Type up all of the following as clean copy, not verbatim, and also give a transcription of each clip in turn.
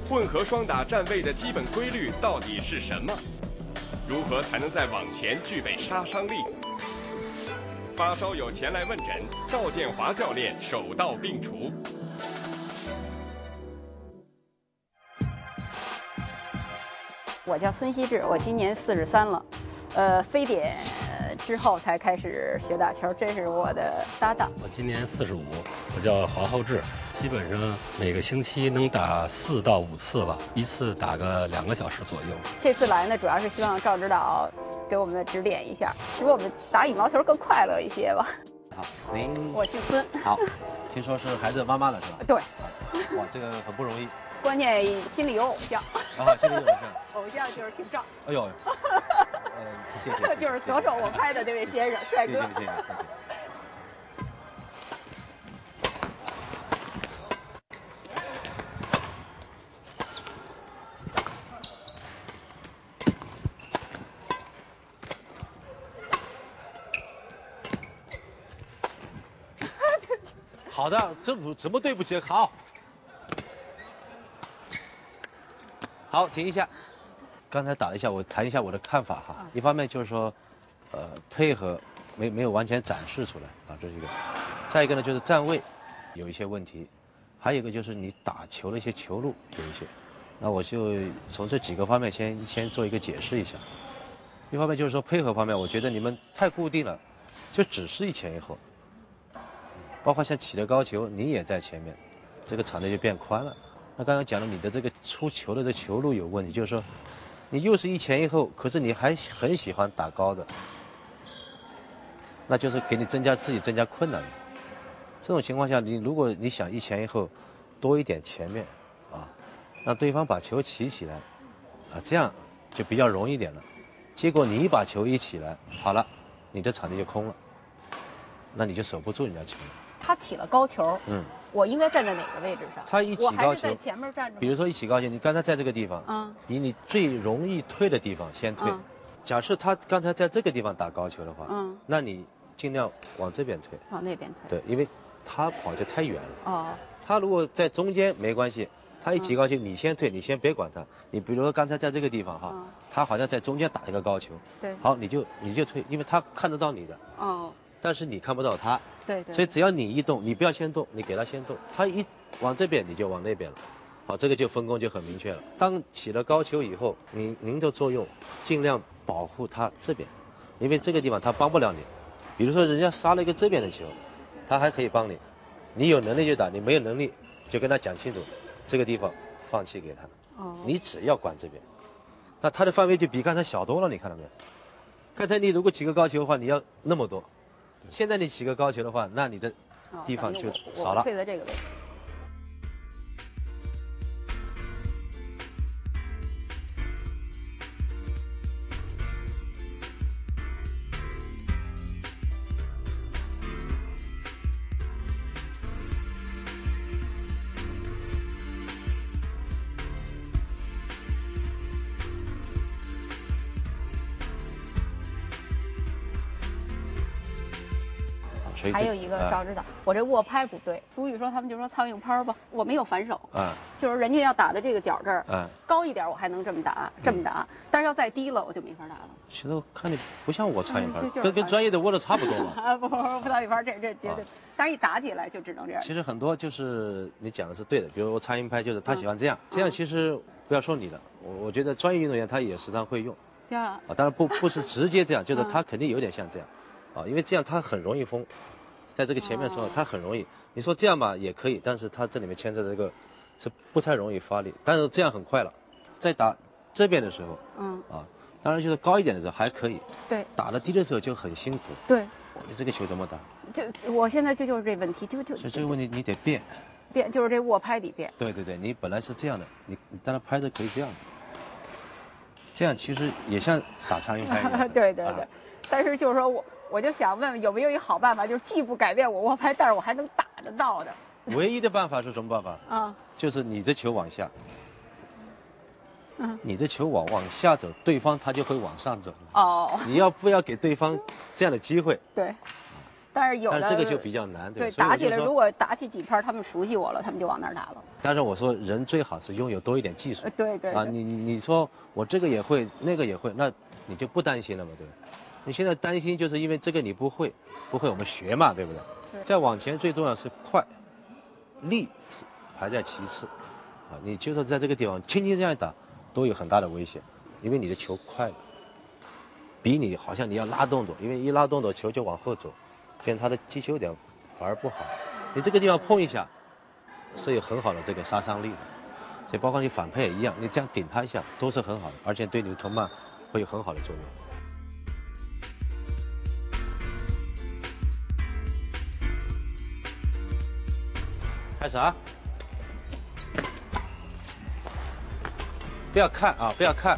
混合双打站位的基本规律到底是什么？如何才能在网前具备杀伤力？发烧友前来问诊，赵建华教练手到病除。我叫孙希志，我今年43了，非典之后才开始学打球，这是我的搭档。我今年45，我叫黄厚志，基本上每个星期能打4到5次吧，一次打个2个小时左右。这次来呢，主要是希望赵指导给我们指点一下，使我们打羽毛球更快乐一些吧。好，您？我姓孙。好，听说是孩子的妈妈了是吧？对。哇，这个很不容易。关键心里有偶像。啊，心里有偶像。偶像就是姓赵。哎呦。谢谢。就是左手我拍的这位先生，帅哥。谢谢。好的，怎么对不起？好，停一下。刚才打了一下，我谈一下我的看法哈。一方面就是说，配合没有完全展示出来啊，这是一个。再一个呢，就是站位有一些问题，还有一个就是你打球的一些球路有一些。那我就从这几个方面先做一个解释一下。一方面就是说配合方面，我觉得你们太固定了，就只是一前一后。包括像起的高球，你也在前面，这个场地就变宽了。那刚刚讲了你的这个出球的这球路有问题，就是说你又是一前一后，可是你还很喜欢打高的，那就是给你自己增加困难了。这种情况下，如果你想一前一后多一点前面啊，让对方把球起起来啊，这样就比较容易一点了。结果你把球一起来，好了，你的场地就空了，那你就守不住人家球。他起了高球，我应该站在哪个位置上？他一起高球，我还是在前面站着。比如说一起高球，你刚才在这个地方，以你最容易退的地方先退。假设他刚才在这个地方打高球的话，那你尽量往这边退。往那边退。对，因为他跑就太远了。哦。他如果在中间没关系，他一起高球你先退，你先别管他。你比如说刚才在这个地方哈，他好像在中间打一个高球。对。好，你就退，因为他看得到你的。哦。但是你看不到他。对。所以只要你一动，你不要先动，你给他先动，他一往这边你就往那边了。好，这个就分工就很明确了。当起了高球以后，您的作用尽量保护他这边，因为这个地方他帮不了你。比如说人家杀了一个这边的球，他还可以帮你。你有能力就打，你没有能力就跟他讲清楚，这个地方放弃给他。你只要管这边，那他的范围就比刚才小多了，你看到没有？刚才你如果起个高球的话，你要那么多。现在你起个高球的话，那你的地方就少了。我退在这个位置。还有一个赵指导，我这握拍不对。俗语说他们就说苍蝇拍吧，我没有反手。就是人家要打的这个角这儿，高一点我还能这么打，但是要再低了我就没法打了。其实我看你不像我苍蝇拍，跟专业的握的差不多嘛。不苍蝇拍，这绝对。但是一打起来就只能这样。其实很多就是你讲的是对的，比如我苍蝇拍就是他喜欢这样，这样其实不要说你了，我觉得专业运动员他也时常会用。当然不是直接这样，就是他肯定有点像这样。因为这样他很容易封，在这个前面的时候他很容易。你说这样吧也可以，但是他这里面牵扯的这个是不太容易发力，但是这样很快了。在打这边的时候，当然就是高一点的时候还可以，对，打得低的时候就很辛苦。对，你这个球怎么打？我现在就是这问题，所以这个问题你得变，就是这握拍得变。对，你本来是这样的，你当然拍着可以这样的，这样其实也像打苍蝇拍一样。对，但是就是说我就想问问有没有一个好办法，就是既不改变我握拍，但是我还能打得到的。唯一的办法是什么办法？就是你的球往下。你的球往下走，对方他就会往上走。你要不要给对方这样的机会？对。但是有的，但是这个就比较难，对，打起来如果打起几拍，他们熟悉我了，他们就往那儿打了。但是我说人最好是拥有多一点技术。对。啊，你说我这个也会，那个也会，那你就不担心了嘛，对吧？你现在担心就是因为这个你不会我们学嘛，对不对？再往前最重要是快，力排在其次。啊，你就说在这个地方轻轻这样打，都有很大的危险，因为你的球快了，比你好像你要拉动作，因为一拉动作球就往后走，变成他的击球点反而不好。你这个地方碰一下，是有很好的这个杀伤力的，所以包括你反拍也一样，你这样顶他一下都是很好的，而且对你的藤蔓会有很好的作用。开始啊！不要看啊，不要看。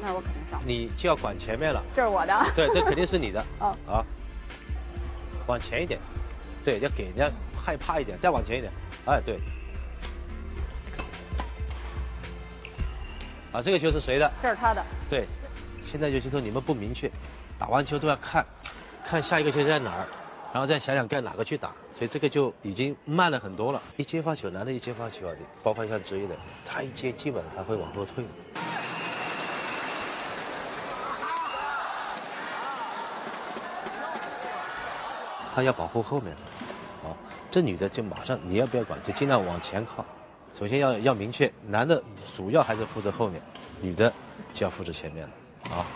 那我肯定上。你就要管前面了。这是我的。对，这肯定是你的。哦。啊，往前一点。对，要给人家害怕一点，再往前一点。哎，对。啊，这个球是谁的？这是他的。对，现在就是说你们不明确，打完球都要看下一个球在哪儿，然后再想想该哪个去打，所以这个就已经慢了很多了。一接发球，男的一接发球啊，包括像职业的，他一接基本他会往后退。他要保护后面，啊，这女的就马上你要不要管，就尽量往前靠。首先要明确，男的主要还是负责后面，女的就要负责前面了，啊。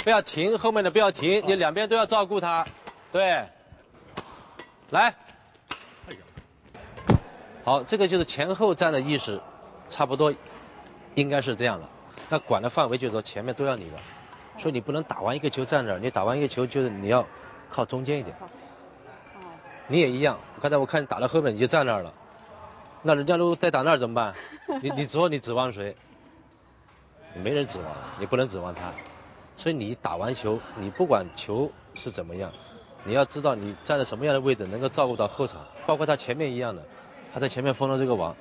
不要停，后面的不要停，你两边都要照顾他。对，来，好，这个就是前后站的意识，差不多应该是这样了。那管的范围就是说前面都要你的，所以你不能打完一个球站那儿，你打完一个球就是你要靠中间一点。你也一样，刚才我看你打到后面你就站那儿了，那人家如果再打那儿怎么办？你说你指望谁？没人指望，你不能指望他。所以你打完球，你不管球是怎么样，你要知道你站在什么样的位置能够照顾到后场，包括他前面一样的，他在前面封了这个网，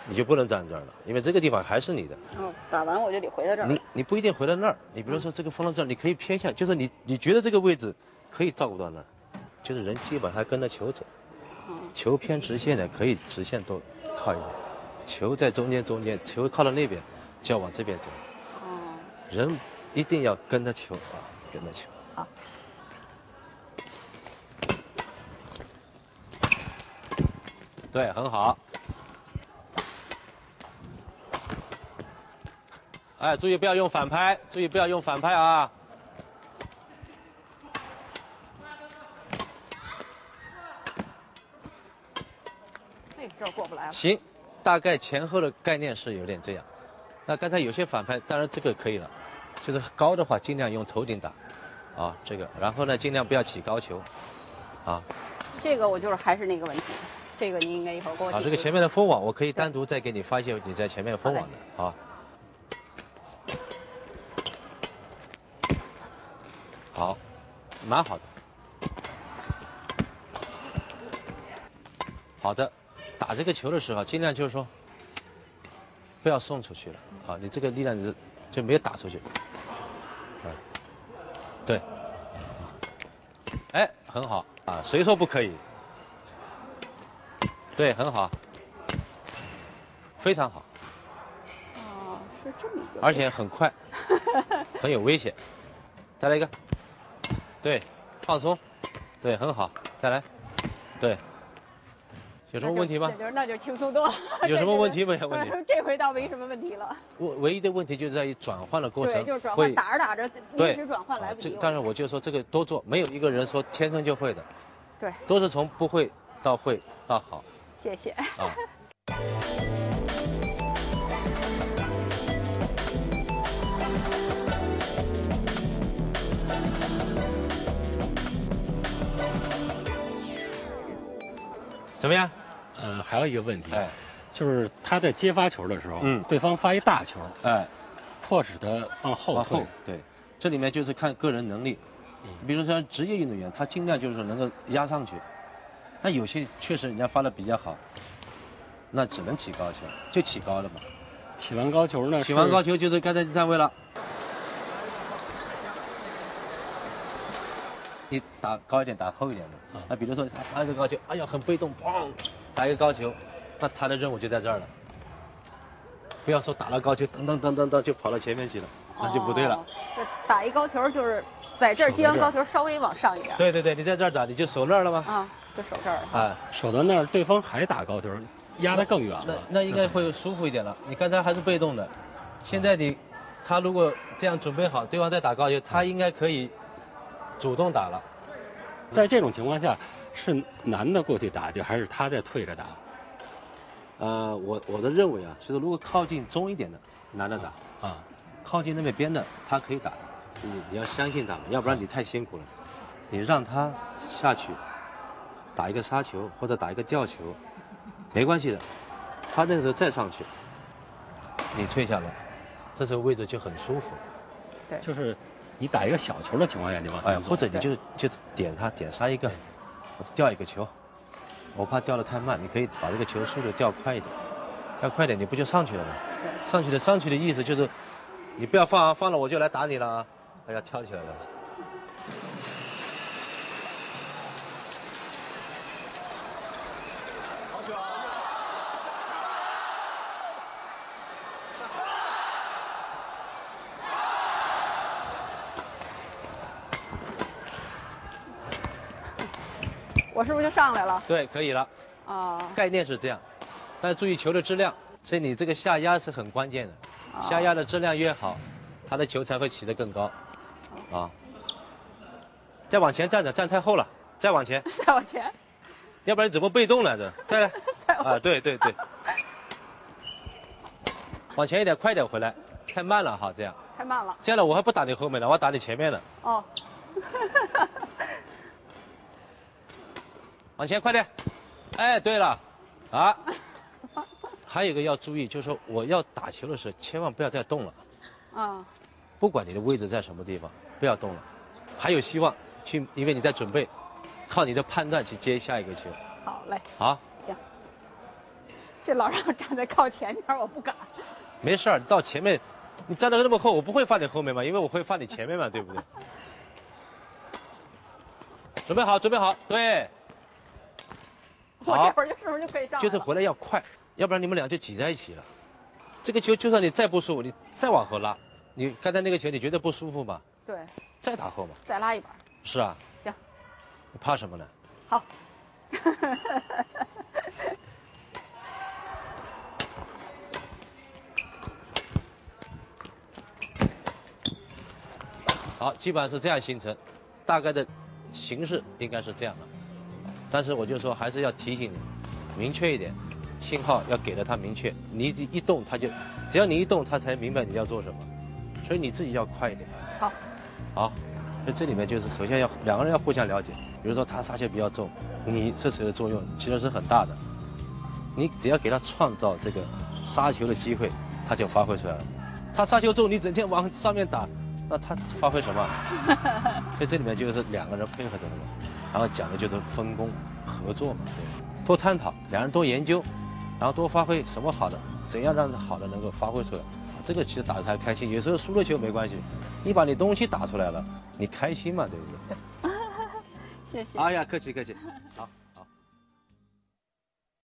你就不能站这儿了，因为这个地方还是你的。哦，打完我就得回到这儿。你不一定回到那儿，你比如说这个封到这儿，你可以偏向，就是你觉得这个位置可以照顾到那儿，就是人基本还跟着球走，球偏直线的可以直线都靠一点，球在中间，球靠到那边就要往这边走。哦，人一定要跟着球啊，跟着球。好。对，很好。哎，注意不要用反拍，注意不要用反拍啊！哎，这儿过不来了。行，大概前后的概念是有点这样。那刚才有些反拍，当然这个可以了。就是高的话，尽量用头顶打，啊，这个，然后呢，尽量不要起高球，啊。这个我就是还是那个问题，这个你应该一会儿给我。啊，这个前面的封网，我可以单独再给你发一些你在前面封网的，啊。好，蛮好的。好的，打这个球的时候，尽量就是说，不要送出去了，啊，你这个力量就没有打出去。对，哎，很好啊，谁说不可以？对，很好，非常好。哦，是这么一个。而且很快，很有危险。再来一个，对，放松，对，很好，再来，对。有什么问题吗？那就轻松多了。有什么问题没有问题？这回倒没什么问题了。唯一的问题就在于转换的过程，对，就是转换，打着打着一直转换来不及。当然我就说这个多做，没有一个人说天生就会的。对。都是从不会到会到好。谢谢。啊。怎么样？还有一个问题，就是他在接发球的时候，对方发一大球，迫使他往后退。对，这里面就是看个人能力。比如说职业运动员，他尽量就是说能够压上去，那有些确实人家发的比较好，那只能起高球，就起高了嘛。起完高球呢？起完高球就是刚才站位了。你打高一点，打厚一点的。那比如说他发了个高球，哎呀很被动，砰，打一个高球，那他的任务就在这儿了。不要说打了高球，噔就跑到前面去了，那就不对了。打一高球就是在这儿接完高球稍微往上一点。对，你在这儿打，你就守那儿了吗？啊，就守这儿。啊，守到那儿，对方还打高球，压得更远了。那应该会舒服一点了。你刚才还是被动的，现在他如果这样准备好，对方再打高球，他应该可以主动打了。在这种情况下，是男的过去打就还是他在退着打？我的认为啊，就是如果靠近中一点的男的打啊，靠近那边的他可以打的，你要相信他们，要不然你太辛苦了。你让他下去打一个杀球或者打一个吊球，没关系的，他那时候再上去，你退下来，这时候位置就很舒服。对，就是你打一个小球的情况下，你往或者你就点他点杀一个，或者吊一个球。我怕掉得太慢，你可以把这个球速度调快一点，调快点，你不就上去了吗？对。上去的意思就是，你不要放啊，放了我就来打你了啊！哎呀，跳起来了。我是不是就上来了？对，可以了。概念是这样，但是注意球的质量，所以你这个下压是很关键的。下压的质量越好，他的球才会起得更高。再往前站着，站太后了，再往前。再往前。要不然怎么被动来着？再来。对。往前一点，快点回来，太慢了哈，这样。太慢了。这样了，我还不打你后面了，我要打你前面了。哦。往前快点，哎，对了，还有一个要注意，就是说我要打球的时候，千万不要再动了。不管你的位置在什么地方，不要动了，还有希望去，因为你在准备，靠你的判断去接下一个球。好嘞。好。行。这老让我站在靠前面，我不敢。没事儿，到前面，你站得那么后，我不会放你后面嘛，因为我会放你前面嘛，对不对？准备好，对。我这会儿是不是就可以上来了？就是回来要快，要不然你们俩就挤在一起了。这个球就算你再不舒服，你再往后拉，你刚才那个球你觉得不舒服吗？对。再打后嘛。再拉一把。是啊。行。你怕什么呢？好。好，基本上是这样形成，大概的形式应该是这样的。但是我就说还是要提醒你，明确一点，信号要给的他明确，你一动他就，只要你一动他才明白你要做什么，所以你自己要快一点。好。好，所以这里面就是首先要两个人要互相了解，比如说他杀球比较重，你这时候的作用其实是很大的，你只要给他创造这个杀球的机会，他就发挥出来了。他杀球重，你整天往上面打，那他发挥什么？所以这里面就是两个人配合着的嘛。然后讲的就是分工合作嘛，对，多探讨，两人多研究，然后多发挥什么好的，怎样让好的能够发挥出来，这个其实打得才开心。有时候输了球没关系，你把你东西打出来了，你开心嘛，对不对？谢谢。哎呀，客气，好。